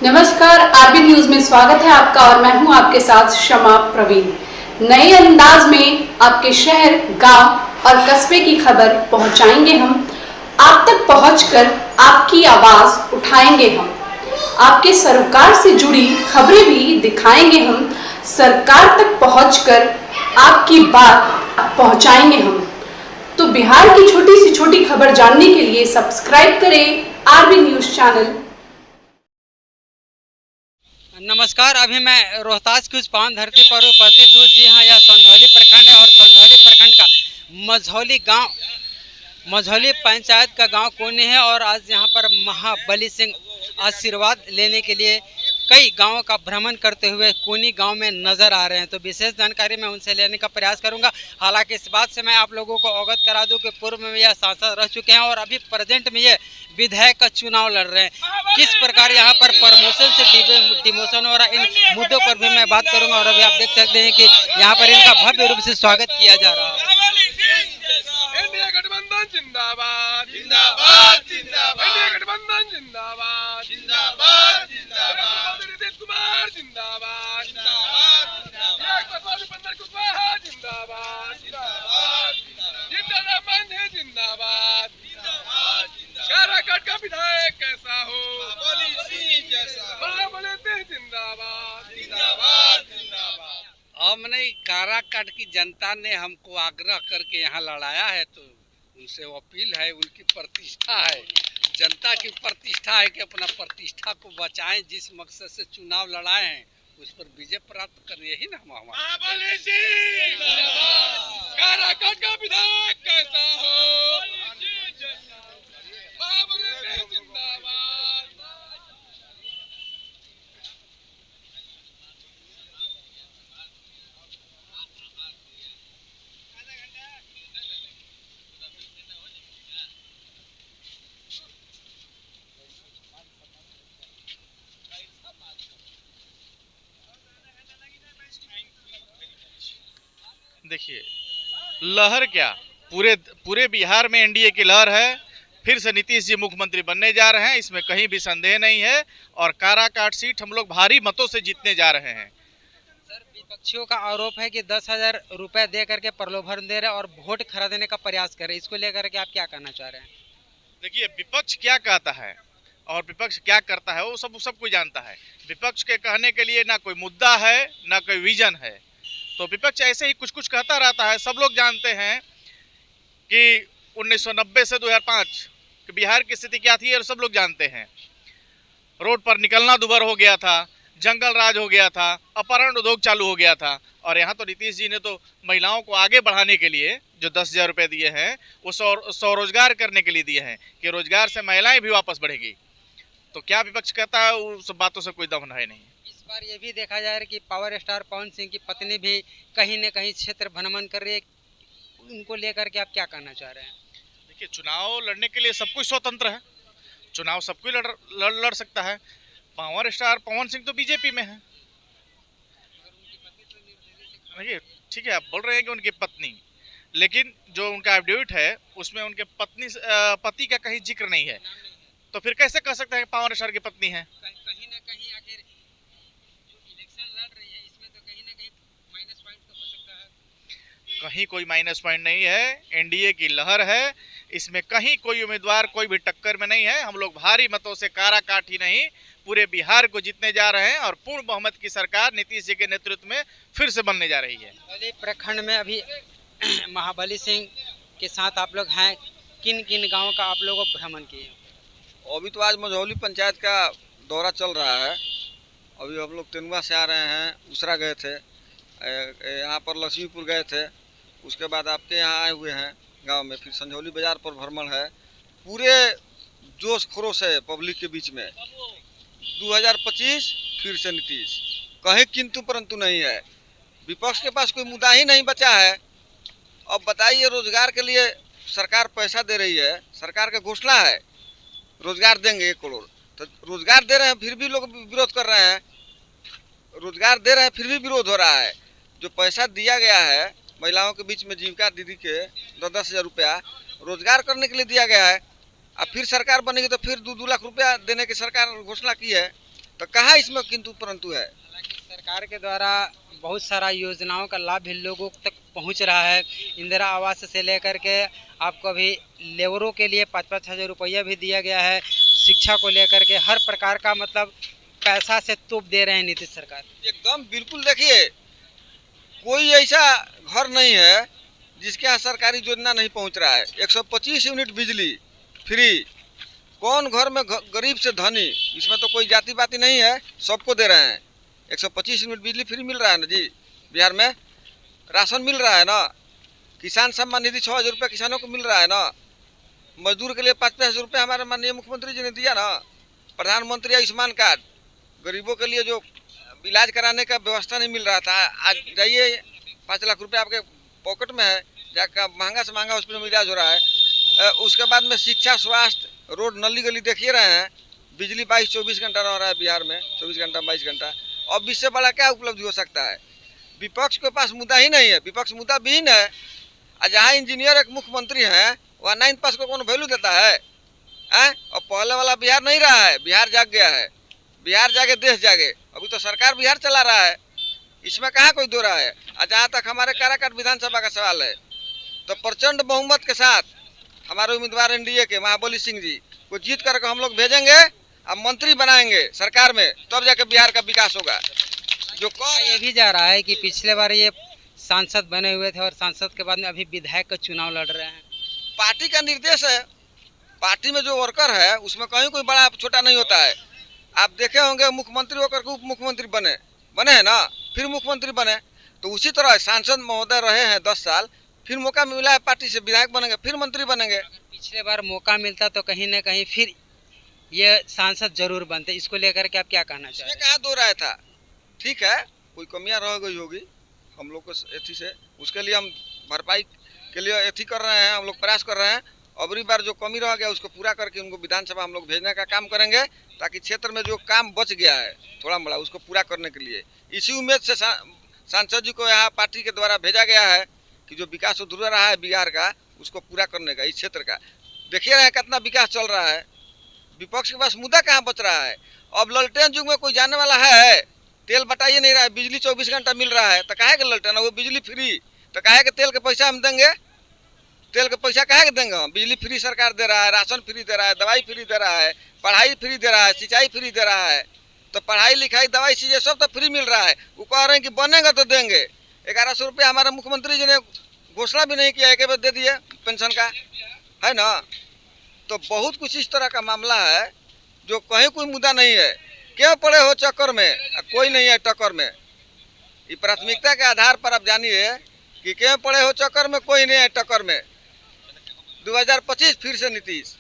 नमस्कार, RB news में स्वागत है आपका और मैं हूं आपके साथ शमा प्रवीण। नए अंदाज में आपके शहर, गांव और कस्बे की खबर पहुंचाएंगे हम। आप तक पहुंचकर आपकी आवाज उठाएंगे हम। आपके सरकार से जुड़ी खबरें भी दिखाएंगे हम। सरकार तक पहुंचकर आपकी बात पहुंचाएंगे हम। तो बिहार की छोटी से छोटी खबर जानने के लिए सब्सक्राइब करें आरबी न्यूज चैनल। नमस्कार, अभी मैं रोहतास की उस पावन धरती पर उपस्थित हूँ। जी हाँ, यह संधौली प्रखंड है और संधौली प्रखंड का मझौली गांव, मझौली पंचायत का गांव कोनी है। और आज यहाँ पर महाबली सिंह आशीर्वाद लेने के लिए कई गांवों का भ्रमण करते हुए कोनी गांव में नजर आ रहे हैं। तो विशेष जानकारी मैं उनसे लेने का प्रयास करूंगा। हालांकि इस बात से मैं आप लोगों को अवगत करा दूं कि पूर्व में यह सांसद रह चुके हैं और अभी प्रेजेंट में ये विधायक का चुनाव लड़ रहे हैं। किस प्रकार यहाँ पर प्रमोशन से डिमोशन हो रहा है, इन मुद्दों पर भी मैं बात करूंगा। और अभी आप देख सकते हैं कि यहाँ पर इनका भव्य रूप से स्वागत किया जा रहा है। जिंदाबाद जिंदाबाद जिंदाबाद गठबंधन जिंदाबाद जिंदाबाद जिंदाबाद नीतीश कुमार जिंदाबाद जिंदाबाद जिंदाबाद जिंदाबाद जिंदाबाद जिंदाबाद काराकाट का विधायक कैसा हो जिंदाबाद जिंदाबाद जिंदाबाद। हमने काराकाट की जनता ने हमको आग्रह करके यहाँ लड़ाया है, तो उनसे अपील है, उनकी प्रतिष्ठा है, जनता की प्रतिष्ठा है कि अपना प्रतिष्ठा को बचाएं। जिस मकसद से चुनाव लड़ाए हैं उस पर विजय प्राप्त कर, यही ना हमारा। काराकाट का विधायक कैसा हो जिंदाबाद। देखिए, लहर क्या पूरे बिहार में एनडीए की लहर है। फिर से नीतीश जी मुख्यमंत्री बनने जा रहे हैं, इसमें कहीं भी संदेह नहीं है। और काराकाट सीट हम लोग भारी मतों से जीतने जा रहे हैं। सर, विपक्षियों का आरोप है कि 10,000 रुपए दे करके प्रलोभन दे रहे और वोट खरीदने का प्रयास कर रहे हैं। इसको लेकर के आप क्या कहना चाह रहे हैं? देखिए, विपक्ष क्या कहता है और विपक्ष क्या करता है वो सब कोई जानता है। विपक्ष के कहने के लिए ना कोई मुद्दा है ना कोई विजन है। तो विपक्ष ऐसे ही कुछ कुछ कहता रहता है। सब लोग जानते हैं कि 1990 से 2005 कि बिहार की स्थिति क्या थी और सब लोग जानते हैं। रोड पर निकलना दुभर हो गया था, जंगल राज हो गया था, अपहरण उद्योग चालू हो गया था। और यहाँ तो नीतीश जी ने तो महिलाओं को आगे बढ़ाने के लिए जो 10,000 रुपये दिए हैं वो स्वरोजगार करने के लिए दिए हैं कि रोजगार से महिलाएं भी वापस बढ़ेगी। तो क्या विपक्ष कहता है, उस बातों से कोई दम है नहीं। इस बार ये भी देखा जा रहा है कि पावर स्टार पवन सिंह की पत्नी भी कहीं न कहीं क्षेत्र भ्रमण कर रही है। उनको लेकर के आप क्या कहना चाह रहे हैं? देखिए, चुनाव लड़ने के लिए सब कुछ स्वतंत्र है। चुनाव सब कोई लड़ सकता है। पावर स्टार पवन सिंह तो बीजेपी में है। देखिए, ठीक है, आप बोल रहे हैं कि उनकी पत्नी, लेकिन जो उनका एफिडेविट है उसमें उनके पति का कहीं जिक्र नहीं है। तो फिर कैसे कह सकते हैं कि पावर स्टार की पत्नी है? कहीं ना कहीं आखिर जो इलेक्शन लड़ रही है इसमें तो कहीं ना कहीं माइनस पॉइंट तो हो सकता है। कहीं कोई माइनस पॉइंट नहीं है। एनडीए की लहर है, इसमें कहीं कोई उम्मीदवार कोई भी टक्कर में नहीं है। हम लोग भारी मतों से काराकाट ही नहीं पूरे बिहार को जीतने जा रहे हैं और पूर्ण बहुमत की सरकार नीतीश जी के नेतृत्व में फिर से बनने जा रही है। मझौली प्रखंड में अभी महाबली सिंह के साथ आप लोग हैं, किन किन गाँव का आप लोगों भ्रमण किए? अभी तो आज मझौली पंचायत का दौरा चल रहा है। अभी हम लोग तेनुआ से आ रहे हैं, उसरा गए थे, यहाँ पर लक्ष्मीपुर गए थे, उसके बाद आपके यहाँ आए हुए हैं गांव में। फिर संझौली बाजार पर भ्रमण है। पूरे जोश खरोश है पब्लिक के बीच में। 2025 फिर से नीतीश, कहीं किंतु परंतु नहीं है। विपक्ष के पास कोई मुद्दा ही नहीं बचा है। अब बताइए, रोजगार के लिए सरकार पैसा दे रही है, सरकार का घोषणा है रोजगार देंगे 1 करोड़, तो रोजगार दे रहे हैं फिर भी लोग विरोध कर रहे हैं। रोजगार दे रहे हैं फिर भी विरोध हो रहा है। जो पैसा दिया गया है महिलाओं के बीच में जीविका दीदी के 10,000 रुपया रोजगार करने के लिए दिया गया है। अब फिर सरकार बनेगी तो फिर 2-2 लाख रुपया देने की सरकार घोषणा की है। तो कहाँ इसमें किंतु परंतु है। हालांकि सरकार के द्वारा बहुत सारा योजनाओं का लाभ भी लोगों तक पहुंच रहा है। इंदिरा आवास से लेकर के आपको अभी लेबरों के लिए 5-5 हज़ार रुपया भी दिया गया है। शिक्षा को लेकर के हर प्रकार का मतलब पैसा से तोप दे रहे हैं नीतीश सरकार। एकदम बिल्कुल, देखिए कोई ऐसा घर नहीं है जिसके यहाँ सरकारी योजना नहीं पहुँच रहा है। 125 यूनिट बिजली फ्री, कौन घर में गरीब से धनी, इसमें तो कोई जाति बाती नहीं है, सबको दे रहे हैं। 125 यूनिट बिजली फ्री मिल रहा है ना जी। बिहार में राशन मिल रहा है ना, किसान सम्मान निधि 6,000 रुपये किसानों को मिल रहा है ना, मजदूर के लिए 5-5 हज़ार रुपये हमारे माननीय मुख्यमंत्री जी ने दिया ना, प्रधानमंत्री आयुष्मान कार्ड, गरीबों के लिए जो इलाज कराने का व्यवस्था नहीं मिल रहा था, आज जाइए 5 लाख रुपये आपके पॉकेट में है, जाकर महंगा से महंगा हॉस्पिटल में इलाज हो रहा है। उसके बाद में शिक्षा, स्वास्थ्य, रोड, नली गली देखिए रहे हैं, बिजली 22-24 घंटा रह रहा है बिहार में, 24 घंटा 22 घंटा। अब इससे बड़ा क्या उपलब्धि हो सकता है। विपक्ष के पास मुद्दा ही नहीं है, विपक्ष मुद्दा विहीन है। जहाँ इंजीनियर एक मुख्यमंत्री हैं वहाँ 9 पास को कौन वैल्यू देता है। और पहले वाला बिहार नहीं रहा है, बिहार जाग गया है, बिहार जागे देश जागे। अभी तो सरकार बिहार चला रहा है, इसमें कहाँ कोई दो रहा है। जहाँ तक हमारे काराकाट विधानसभा का सवाल है तो प्रचंड बहुमत के साथ हमारे उम्मीदवार एनडीए के महाबली सिंह जी को जीत करके हम लोग भेजेंगे और मंत्री बनाएंगे सरकार में, तब जाके बिहार का विकास होगा। जो ये भी जा रहा है कि पिछले बार ये सांसद बने हुए थे और सांसद के बाद में अभी विधायक का चुनाव लड़ रहे हैं। पार्टी का निर्देश है, पार्टी में जो वर्कर है उसमें कहीं कोई बड़ा छोटा नहीं होता है। आप देखे होंगे मुख्यमंत्री होकर के उप मुख्यमंत्री बने हैं ना, फिर मुख्यमंत्री बने, तो उसी तरह सांसद महोदय रहे हैं 10 साल, फिर मौका मिला है पार्टी से, विधायक बनेंगे, फिर मंत्री बनेंगे। पिछले बार मौका मिलता तो कहीं ना कहीं फिर ये सांसद जरूर बनते, इसको लेकर के आप क्या कहना चाहते हैं। कहाँ दो राय था, ठीक है कोई कमियां रह गई होगी हम लोग को एथी से, उसके लिए हम भरपाई के लिए एथी कर रहे हैं, हम लोग प्रयास कर रहे हैं। अबरी बार जो कमी रह गया उसको पूरा करके उनको विधानसभा हम लोग भेजने का काम करेंगे, ताकि क्षेत्र में जो काम बच गया है थोड़ा बड़ा उसको पूरा करने के लिए इसी उम्मीद से सांसद जी को यहाँ पार्टी के द्वारा भेजा गया है कि जो विकास अधूरा रहा है बिहार का उसको पूरा करने का, इस क्षेत्र का। देखिए रहे कितना विकास चल रहा है, विपक्ष के पास मुद्दा कहाँ बच रहा है। अब ललटेन युग में कोई जाने वाला है, तेल बटाइए नहीं रहा है, बिजली 24 घंटा मिल रहा है, तो काहे के ललटेन, वो बिजली फ्री, तो काहे के तेल के पैसा हम देंगे, तेल के पैसा काहे के देंगे हम। बिजली फ्री सरकार दे रहा है, राशन फ्री दे रहा है, दवाई फ्री दे रहा है, पढ़ाई फ्री दे रहा है, सिंचाई फ्री दे रहा है, तो पढ़ाई लिखाई दवाई चीजें सब तो फ्री मिल रहा है। वो कह रहे हैं कि बनेगा तो देंगे। 1100 रुपया हमारे मुख्यमंत्री जी ने घोषणा भी नहीं किया, एक बार दे दिए पेंशन का, है ना। तो बहुत कुछ इस तरह का मामला है जो कहीं कोई मुद्दा नहीं है। क्यों पड़े हो चक्कर में, कोई नहीं है टक्कर में। ये प्राथमिकता के आधार पर आप जानिए कि क्यों पड़े हो चक्कर में, कोई नहीं है टक्कर में। 2025 फिर से नीतीश,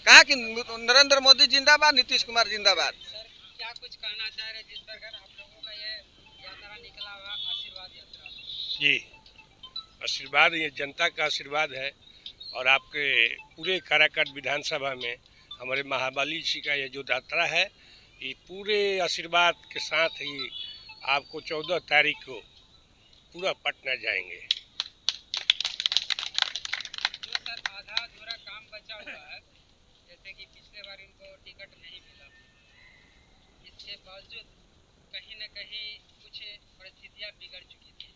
कहा कि नरेंद्र मोदी जिंदाबाद, नीतीश कुमार जिंदाबाद। क्या कुछ कहना चाह रहे जिस प्रकार आप लोगों का ये यात्रा निकला हुआ आशीर्वाद यात्रा। जी, आशीर्वाद ये जनता का आशीर्वाद है और आपके पूरे काराकाट विधानसभा में हमारे महाबली जी का ये जो यात्रा है, ये पूरे आशीर्वाद के साथ ही आपको 14 तारीख को पूरा पटना जाएंगे। जो सर आधा अधूरा काम बचा हुआ है, जैसे कि पिछले बार इनको टिकट नहीं मिला, इसके बावजूद कहीं न कहीं कुछ परिस्थितियां बिगड़ चुकी थी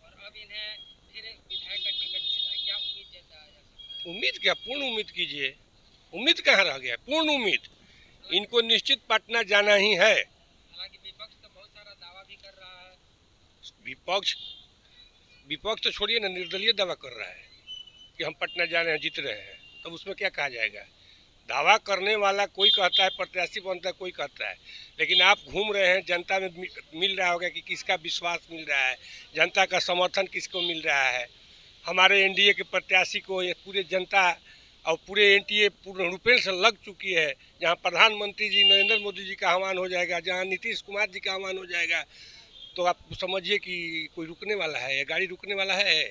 और अब इन्हें फिर विधायक का टिकट मिला, क्या उम्मीद जताया जा सकता है। उम्मीद क्या, पूर्ण उम्मीद कीजिए, उम्मीद कहाँ रह गया, पूर्ण उम्मीद। इनको निश्चित पटना जाना ही है। हालांकि विपक्ष तो बहुत सारा दावा भी कर रहा है। विपक्ष तो छोड़िए ना, निर्दलीय दावा कर रहा है कि हम पटना जा रहे हैं, जीत रहे हैं, तब उसमें क्या कहा जाएगा। दावा करने वाला कोई कहता है प्रत्याशी बनता है, कोई कहता है, लेकिन आप घूम रहे हैं, जनता में मिल रहा होगा कि किसका विश्वास मिल रहा है, जनता का समर्थन किसको मिल रहा है। हमारे एनडीए के प्रत्याशी को ये पूरे जनता और पूरे एनडीए पूर्ण रूपेण से लग चुकी है। जहां प्रधानमंत्री जी नरेंद्र मोदी जी का आह्वान हो जाएगा, जहां नीतीश कुमार जी का आह्वान हो जाएगा, तो आप समझिए कि कोई रुकने वाला है, ये गाड़ी रुकने वाला है।